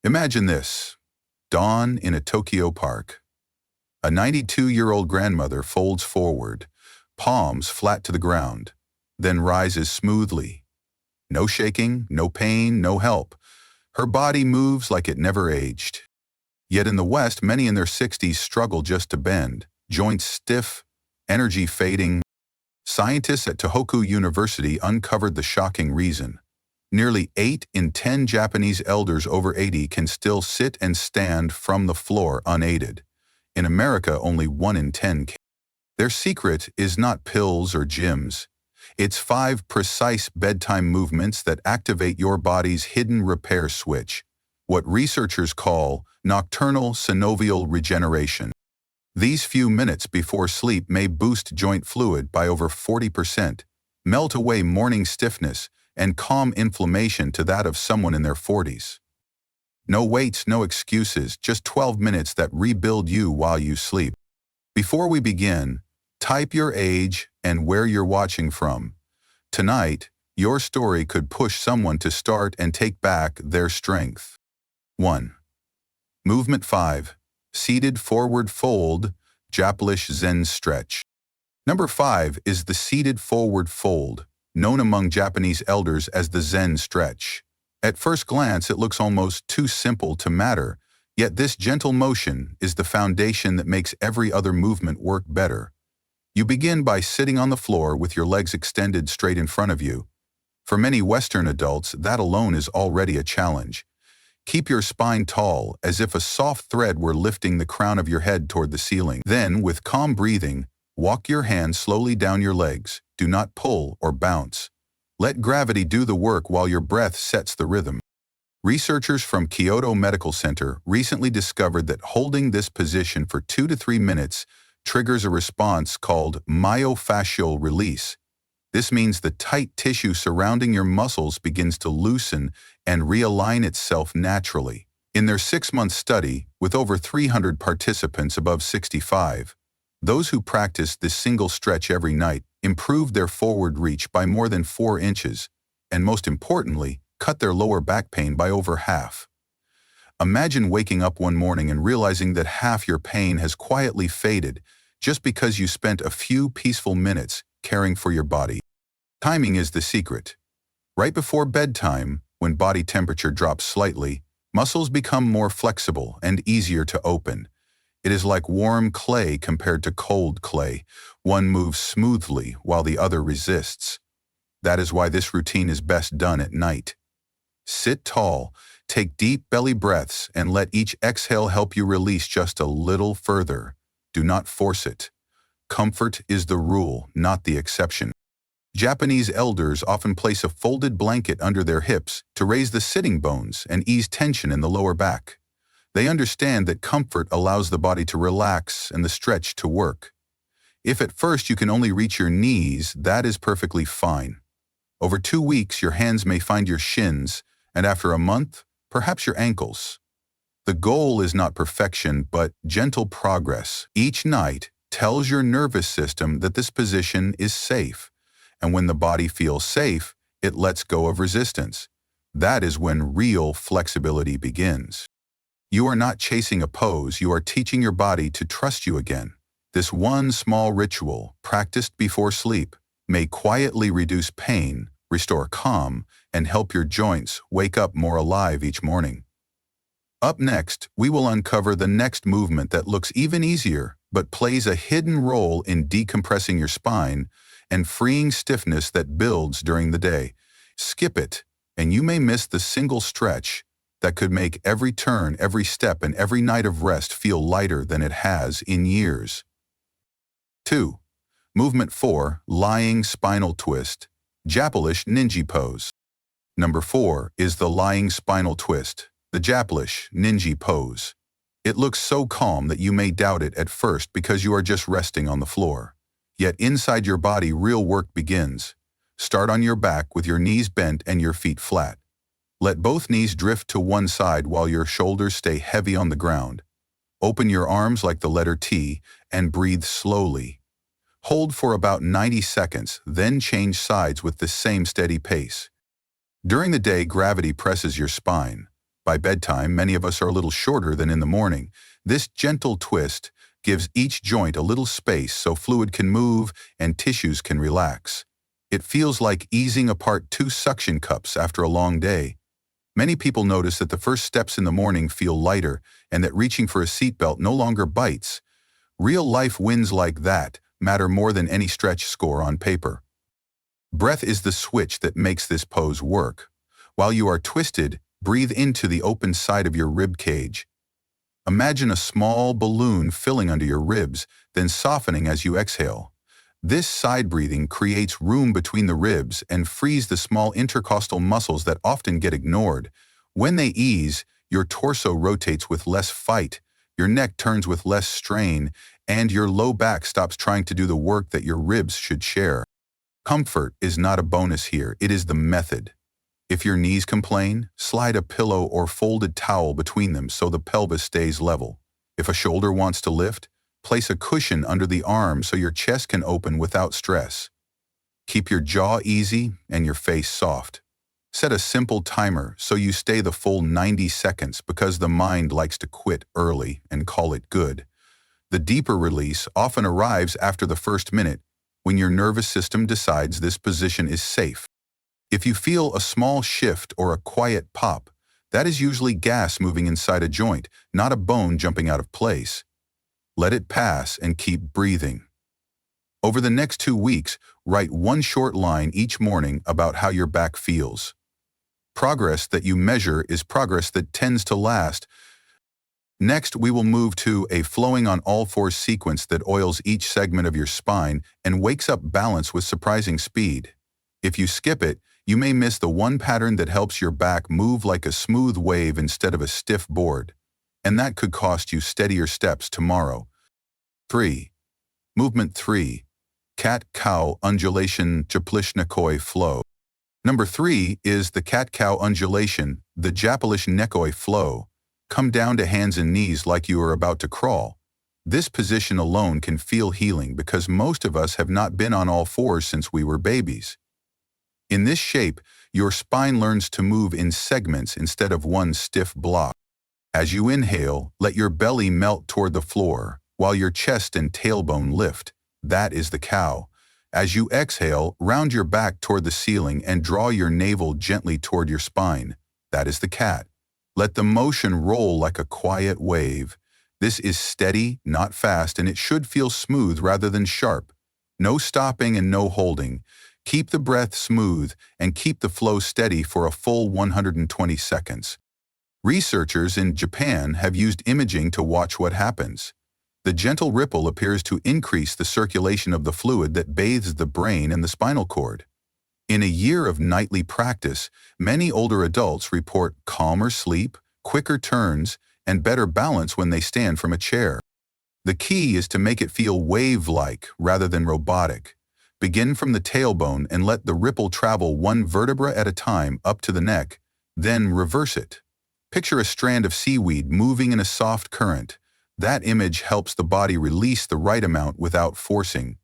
Imagine this. Dawn in a Tokyo park. A 92-year-old grandmother folds forward, palms flat to the ground, then rises smoothly. No shaking, no pain, no help. Her body moves like it never aged. Yet in the West, many in their 60s struggle just to bend, joints stiff, energy fading. Scientists at Tohoku University uncovered the shocking reason. Nearly 8 in 10 Japanese elders over 80 can still sit and stand from the floor unaided. In America, only 1 in 10 can. Their secret is not pills or gyms. It's 5 precise bedtime movements that activate your body's hidden repair switch, what researchers call nocturnal synovial regeneration. These few minutes before sleep may boost joint fluid by over 40%, melt away morning stiffness, and calm inflammation to that of someone in their 40s. No weights, no excuses, just 12 minutes that rebuild you while you sleep. Before we begin, type your age and where you're watching from. Tonight, your story could push someone to start and take back their strength. 1. Movement 5. Seated forward fold, Japanese Zen stretch. Number 5 is the seated forward fold, known among Japanese elders as the Zen stretch. At first glance, it looks almost too simple to matter, yet this gentle motion is the foundation that makes every other movement work better. You begin by sitting on the floor with your legs extended straight in front of you. For many Western adults, that alone is already a challenge. Keep your spine tall, as if a soft thread were lifting the crown of your head toward the ceiling. Then, with calm breathing, walk your hands slowly down your legs. Do not pull or bounce. Let gravity do the work while your breath sets the rhythm. Researchers from Kyoto Medical Center recently discovered that holding this position for 2 to 3 minutes triggers a response called myofascial release. This means the tight tissue surrounding your muscles begins to loosen and realign itself naturally. In their 6-month study, with over 300 participants above 65, those who practiced this single stretch every night improved their forward reach by more than 4 inches, and most importantly, cut their lower back pain by over half. Imagine waking up one morning and realizing that half your pain has quietly faded just because you spent a few peaceful minutes caring for your body. Timing is the secret. Right before bedtime, when body temperature drops slightly, muscles become more flexible and easier to open. It is like warm clay compared to cold clay. One moves smoothly while the other resists. That is why this routine is best done at night. Sit tall, take deep belly breaths, and let each exhale help you release just a little further. Do not force it. Comfort is the rule, not the exception. Japanese elders often place a folded blanket under their hips to raise the sitting bones and ease tension in the lower back. They understand that comfort allows the body to relax and the stretch to work. If at first you can only reach your knees, that is perfectly fine. Over 2 weeks, your hands may find your shins, and after a month, perhaps your ankles. The goal is not perfection, but gentle progress. Each night tells your nervous system that this position is safe. And when the body feels safe, it lets go of resistance. That is when real flexibility begins. You are not chasing a pose, you are teaching your body to trust you again. This one small ritual, practiced before sleep, may quietly reduce pain, restore calm, and help your joints wake up more alive each morning. Up next, we will uncover the next movement that looks even easier, but plays a hidden role in decompressing your spine and freeing stiffness that builds during the day. Skip it, and you may miss the single stretch that could make every turn, every step, and every night of rest feel lighter than it has in years. 2. Movement 4, lying spinal twist, Japanese ninja pose. Number 4 is the lying spinal twist, the Japanese ninja pose. It looks so calm that you may doubt it at first because you are just resting on the floor. Yet inside your body, real work begins. Start on your back with your knees bent and your feet flat. Let both knees drift to one side while your shoulders stay heavy on the ground. Open your arms like the letter T and breathe slowly. Hold for about 90 seconds, then change sides with the same steady pace. During the day, gravity presses your spine. By bedtime, many of us are a little shorter than in the morning. This gentle twist gives each joint a little space so fluid can move and tissues can relax. It feels like easing apart two suction cups after a long day. Many people notice that the first steps in the morning feel lighter and that reaching for a seatbelt no longer bites. Real-life wins like that matter more than any stretch score on paper. Breath is the switch that makes this pose work. While you are twisted, breathe into the open side of your rib cage. Imagine a small balloon filling under your ribs, then softening as you exhale. This side breathing creates room between the ribs and frees the small intercostal muscles that often get ignored. When they ease, your torso rotates with less fight, your neck turns with less strain, and your low back stops trying to do the work that your ribs should share. Comfort is not a bonus here, it is the method. If your knees complain, slide a pillow or folded towel between them so the pelvis stays level. If a shoulder wants to lift, place a cushion under the arm so your chest can open without stress. Keep your jaw easy and your face soft. Set a simple timer so you stay the full 90 seconds because the mind likes to quit early and call it good. The deeper release often arrives after the first minute when your nervous system decides this position is safe. If you feel a small shift or a quiet pop, that is usually gas moving inside a joint, not a bone jumping out of place. Let it pass and keep breathing. Over the next 2 weeks, write one short line each morning about how your back feels. Progress that you measure is progress that tends to last. Next, we will move to a flowing on all fours sequence that oils each segment of your spine and wakes up balance with surprising speed. If you skip it, you may miss the one pattern that helps your back move like a smooth wave instead of a stiff board. And that could cost you steadier steps tomorrow. 3. Movement 3. Cat-cow undulation Japlishnikoi flow. Number 3 is the cat-cow undulation, the Japlishnikoi flow. Come down to hands and knees like you are about to crawl. This position alone can feel healing because most of us have not been on all fours since we were babies. In this shape, your spine learns to move in segments instead of one stiff block. As you inhale, let your belly melt toward the floor, while your chest and tailbone lift. That is the cow. As you exhale, round your back toward the ceiling and draw your navel gently toward your spine. That is the cat. Let the motion roll like a quiet wave. This is steady, not fast, and it should feel smooth rather than sharp. No stopping and no holding. Keep the breath smooth and keep the flow steady for a full 120 seconds. Researchers in Japan have used imaging to watch what happens. The gentle ripple appears to increase the circulation of the fluid that bathes the brain and the spinal cord. In a year of nightly practice, many older adults report calmer sleep, quicker turns, and better balance when they stand from a chair. The key is to make it feel wave-like rather than robotic. Begin from the tailbone and let the ripple travel one vertebra at a time up to the neck, then reverse it. Picture a strand of seaweed moving in a soft current. That image helps the body release the right amount without forcing.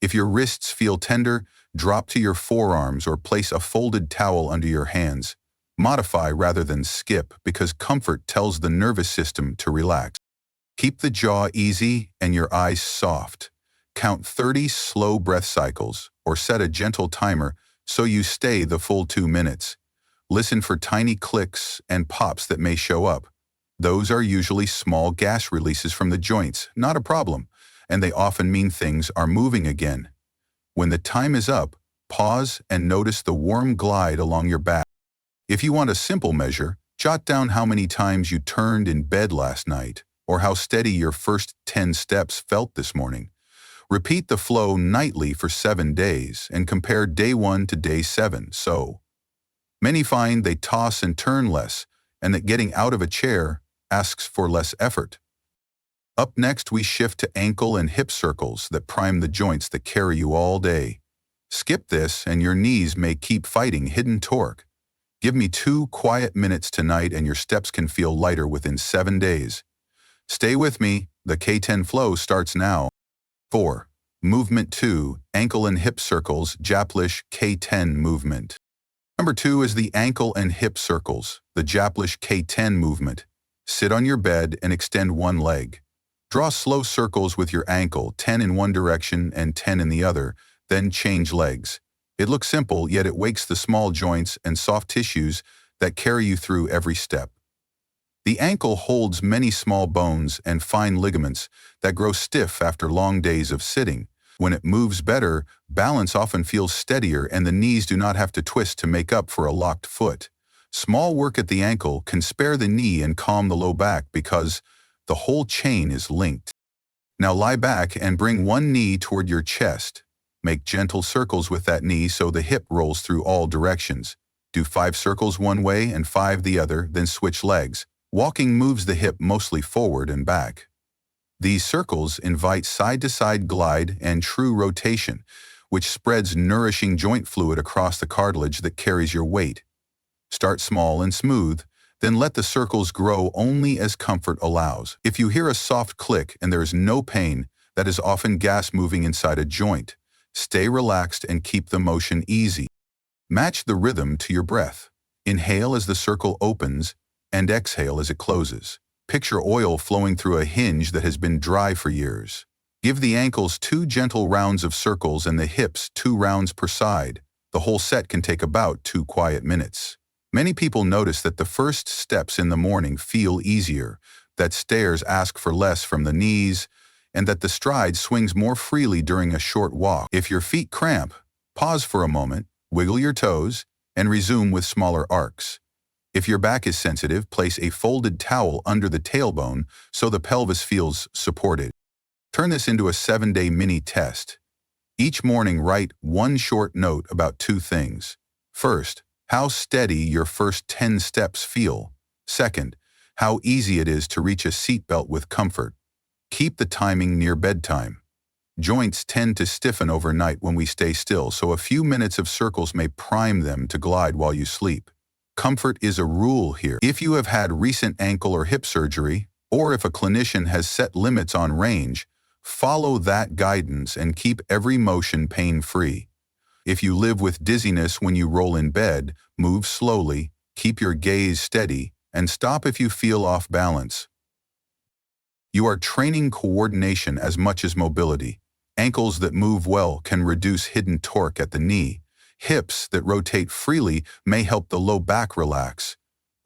If your wrists feel tender, drop to your forearms or place a folded towel under your hands. Modify rather than skip because comfort tells the nervous system to relax. Keep the jaw easy and your eyes soft. Count 30 slow breath cycles or set a gentle timer so you stay the full 2 minutes. Listen for tiny clicks and pops that may show up. Those are usually small gas releases from the joints, not a problem, and they often mean things are moving again. When the time is up, pause and notice the warm glide along your back. If you want a simple measure, jot down how many times you turned in bed last night or how steady your first 10 steps felt this morning. Repeat the flow nightly for 7 days and compare day 1 to day 7. So, many find they toss and turn less and that getting out of a chair asks for less effort. Up next, we shift to ankle and hip circles that prime the joints that carry you all day. Skip this and your knees may keep fighting hidden torque. Give me 2 quiet minutes tonight and your steps can feel lighter within 7 days. Stay with me, the K10 flow starts now. 4. Movement 2, ankle and hip circles, Japlish K10 movement. Number 2 is the ankle and hip circles, the Japlish K10 movement. Sit on your bed and extend one leg. Draw slow circles with your ankle, 10 in one direction and 10 in the other, then change legs. It looks simple, yet it wakes the small joints and soft tissues that carry you through every step. The ankle holds many small bones and fine ligaments that grow stiff after long days of sitting. When it moves better, balance often feels steadier and the knees do not have to twist to make up for a locked foot. Small work at the ankle can spare the knee and calm the low back because the whole chain is linked. Now lie back and bring one knee toward your chest. Make gentle circles with that knee so the hip rolls through all directions. Do 5 circles one way and 5 the other, then switch legs. Walking moves the hip mostly forward and back. These circles invite side-to-side glide and true rotation, which spreads nourishing joint fluid across the cartilage that carries your weight. Start small and smooth, then let the circles grow only as comfort allows. If you hear a soft click and there is no pain, that is often gas moving inside a joint. Stay relaxed and keep the motion easy. Match the rhythm to your breath. Inhale as the circle opens and exhale as it closes. Picture oil flowing through a hinge that has been dry for years. Give the ankles 2 gentle rounds of circles and the hips 2 rounds per side. The whole set can take about 2 quiet minutes. Many people notice that the first steps in the morning feel easier, that stairs ask for less from the knees, and that the stride swings more freely during a short walk. If your feet cramp, pause for a moment, wiggle your toes, and resume with smaller arcs. If your back is sensitive, place a folded towel under the tailbone so the pelvis feels supported. Turn this into a 7-day mini test. Each morning, write one short note about 2 things. First, how steady your first 10 steps feel. Second, how easy it is to reach a seatbelt with comfort. Keep the timing near bedtime. Joints tend to stiffen overnight when we stay still, so a few minutes of circles may prime them to glide while you sleep. Comfort is a rule here. If you have had recent ankle or hip surgery, or if a clinician has set limits on range, follow that guidance and keep every motion pain-free. If you live with dizziness when you roll in bed, move slowly, keep your gaze steady, and stop if you feel off balance. You are training coordination as much as mobility. Ankles that move well can reduce hidden torque at the knee. Hips that rotate freely may help the low back relax.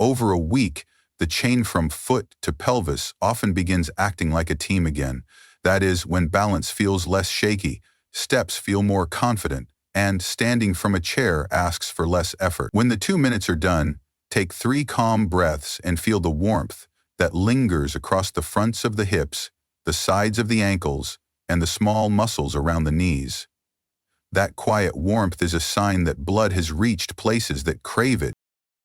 Over a week, the chain from foot to pelvis often begins acting like a team again. That is, when balance feels less shaky, steps feel more confident, and standing from a chair asks for less effort. When the 2 minutes are done, take 3 calm breaths and feel the warmth that lingers across the fronts of the hips, the sides of the ankles, and the small muscles around the knees. That quiet warmth is a sign that blood has reached places that crave it.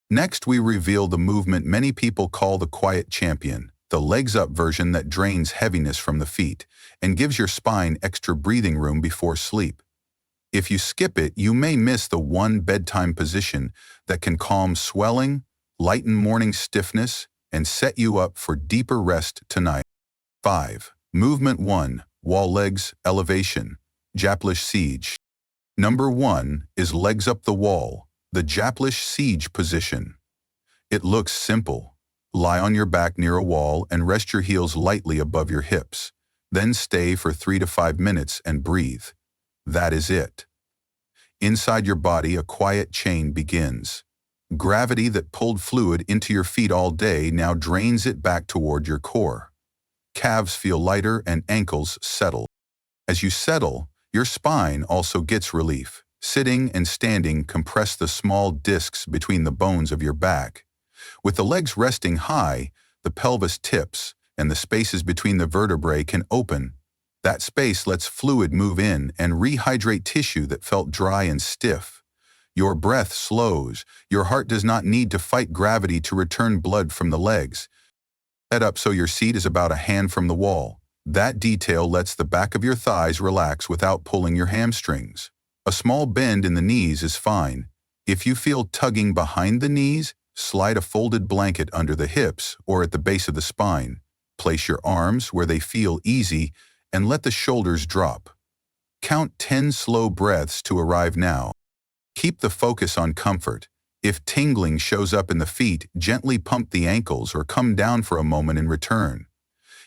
Next, we reveal the movement many people call the quiet champion, the legs-up version that drains heaviness from the feet and gives your spine extra breathing room before sleep. If you skip it, you may miss the one bedtime position that can calm swelling, lighten morning stiffness, and set you up for deeper rest tonight. 5. Movement 1. Wall legs, elevation, Japlish siege. Number 1 is legs up the wall, the Japlish siege position. It looks simple. Lie on your back near a wall and rest your heels lightly above your hips. Then stay for 3 to 5 minutes and breathe. That is it. Inside your body, a quiet chain begins. Gravity that pulled fluid into your feet all day now drains it back toward your core. Calves feel lighter and ankles settle. As you settle, your spine also gets relief. Sitting and standing compress the small discs between the bones of your back. With the legs resting high, the pelvis tips, and the spaces between the vertebrae can open. That space lets fluid move in and rehydrate tissue that felt dry and stiff. Your breath slows. Your heart does not need to fight gravity to return blood from the legs. Head up so your seat is about a hand from the wall. That detail lets the back of your thighs relax without pulling your hamstrings. A small bend in the knees is fine. If you feel tugging behind the knees, slide a folded blanket under the hips or at the base of the spine. Place your arms where they feel easy and let the shoulders drop. Count 10 slow breaths to arrive now. Keep the focus on comfort. If tingling shows up in the feet, gently pump the ankles or come down for a moment in return.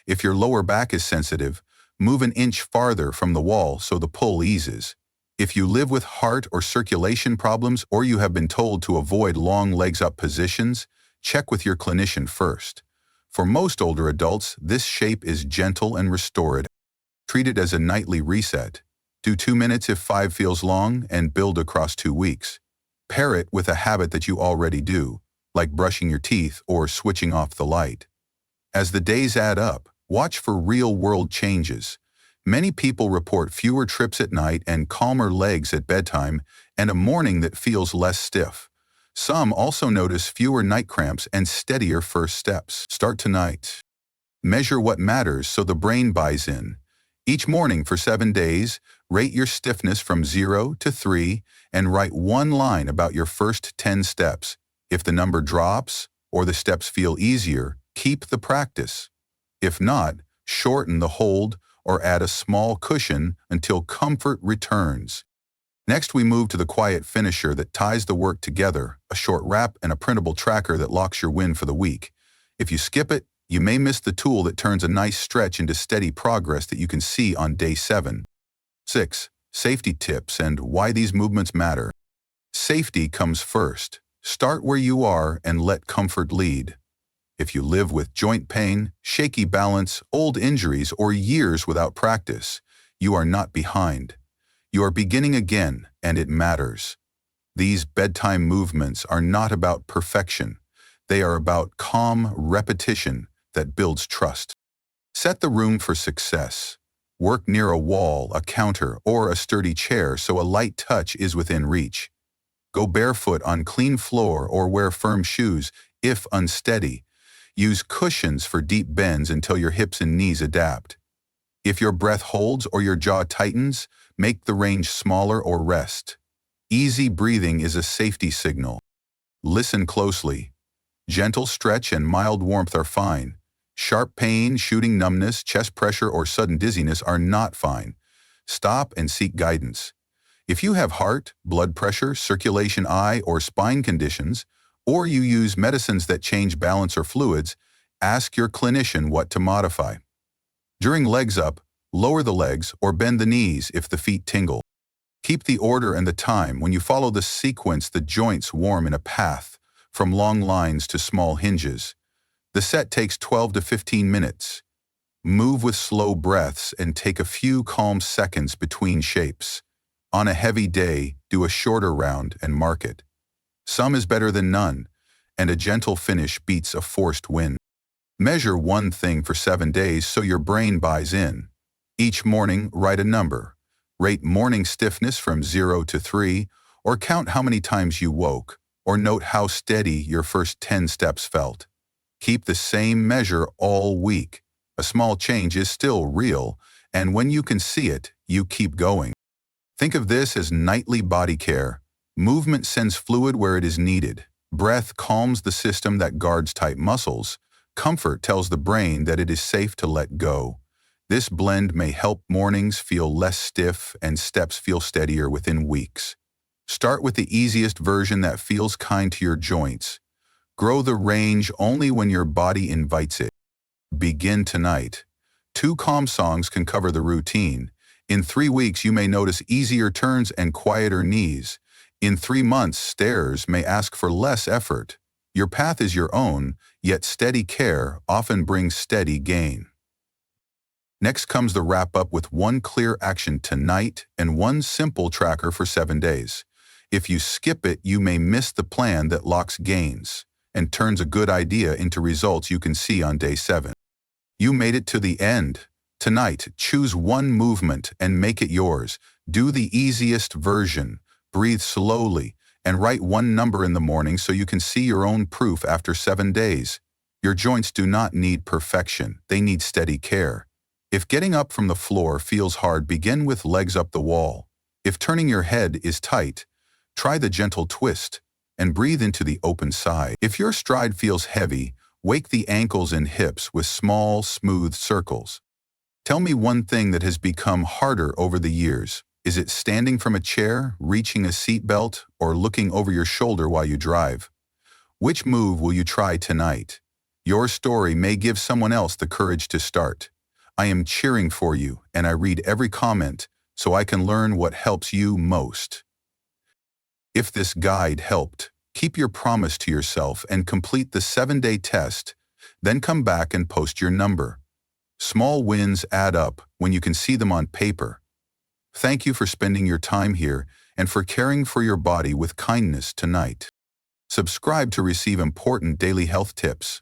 If your lower back is sensitive, move an inch farther from the wall so the pull eases. If you live with heart or circulation problems or you have been told to avoid long legs up positions, check with your clinician first. For most older adults, this shape is gentle and restorative. Treat it as a nightly reset. Do 2 minutes if 5 feels long and build across 2 weeks. Pair it with a habit that you already do, like brushing your teeth or switching off the light. As the days add up, watch for real-world changes. Many people report fewer trips at night and calmer legs at bedtime and a morning that feels less stiff. Some also notice fewer night cramps and steadier first steps. Start tonight. Measure what matters so the brain buys in. Each morning for 7 days, rate your stiffness from 0 to 3 and write one line about your first 10 steps. If the number drops or the steps feel easier, keep the practice. If not, shorten the hold or add a small cushion until comfort returns. Next, we move to the quiet finisher that ties the work together, a short wrap and a printable tracker that locks your win for the week. If you skip it, you may miss the tool that turns a nice stretch into steady progress that you can see on day 7. 6. Safety tips and why these movements matter. Safety comes first. Start where you are and let comfort lead. If you live with joint pain, shaky balance, old injuries, or years without practice, you are not behind. You are beginning again, and it matters. These bedtime movements are not about perfection. They are about calm repetition that builds trust. Set the room for success. Work near a wall, a counter, or a sturdy chair so a light touch is within reach. Go barefoot on clean floor or wear firm shoes if unsteady. Use cushions for deep bends until your hips and knees adapt. If your breath holds or your jaw tightens, make the range smaller or rest. Easy breathing is a safety signal. Listen closely. Gentle stretch and mild warmth are fine. Sharp pain, shooting numbness, chest pressure, or sudden dizziness are not fine. Stop and seek guidance. If you have heart, blood pressure, circulation, eye, or spine conditions, or you use medicines that change balance or fluids, ask your clinician what to modify. During legs up, lower the legs or bend the knees if the feet tingle. Keep the order and the time. When you follow the sequence, the joints warm in a path, from long lines to small hinges. The set takes 12 to 15 minutes. Move with slow breaths and take a few calm seconds between shapes. On a heavy day, do a shorter round and mark it. Some is better than none, and a gentle finish beats a forced win. Measure one thing for 7 days so your brain buys in. Each morning, write a number. Rate morning stiffness from 0 to 3, or count how many times you woke, or note how steady your first 10 steps felt. Keep the same measure all week. A small change is still real, and when you can see it, you keep going. Think of this as nightly body care. Movement sends fluid where it is needed. Breath calms the system that guards tight muscles. Comfort tells the brain that it is safe to let go. This blend may help mornings feel less stiff and steps feel steadier within weeks. Start with the easiest version that feels kind to your joints. Grow the range only when your body invites it. Begin tonight. 2 calm songs can cover the routine. In 3 weeks, you may notice easier turns and quieter knees. In 3 months, stairs may ask for less effort. Your path is your own, yet steady care often brings steady gain. Next comes the wrap-up with one clear action tonight and one simple tracker for 7 days. If you skip it, you may miss the plan that locks gains and turns a good idea into results you can see on day 7. You made it to the end. Tonight, choose one movement and make it yours. Do the easiest version. Breathe slowly and write one number in the morning so you can see your own proof after 7 days. Your joints do not need perfection. They need steady care. If getting up from the floor feels hard, begin with legs up the wall. If turning your head is tight, try the gentle twist and breathe into the open side. If your stride feels heavy, wake the ankles and hips with small, smooth circles. Tell me one thing that has become harder over the years. Is it standing from a chair, reaching a seatbelt, or looking over your shoulder while you drive? Which move will you try tonight? Your story may give someone else the courage to start. I am cheering for you, and I read every comment so I can learn what helps you most. If this guide helped, keep your promise to yourself and complete the 7-day test, then come back and post your number. Small wins add up when you can see them on paper. Thank you for spending your time here and for caring for your body with kindness tonight. Subscribe to receive important daily health tips.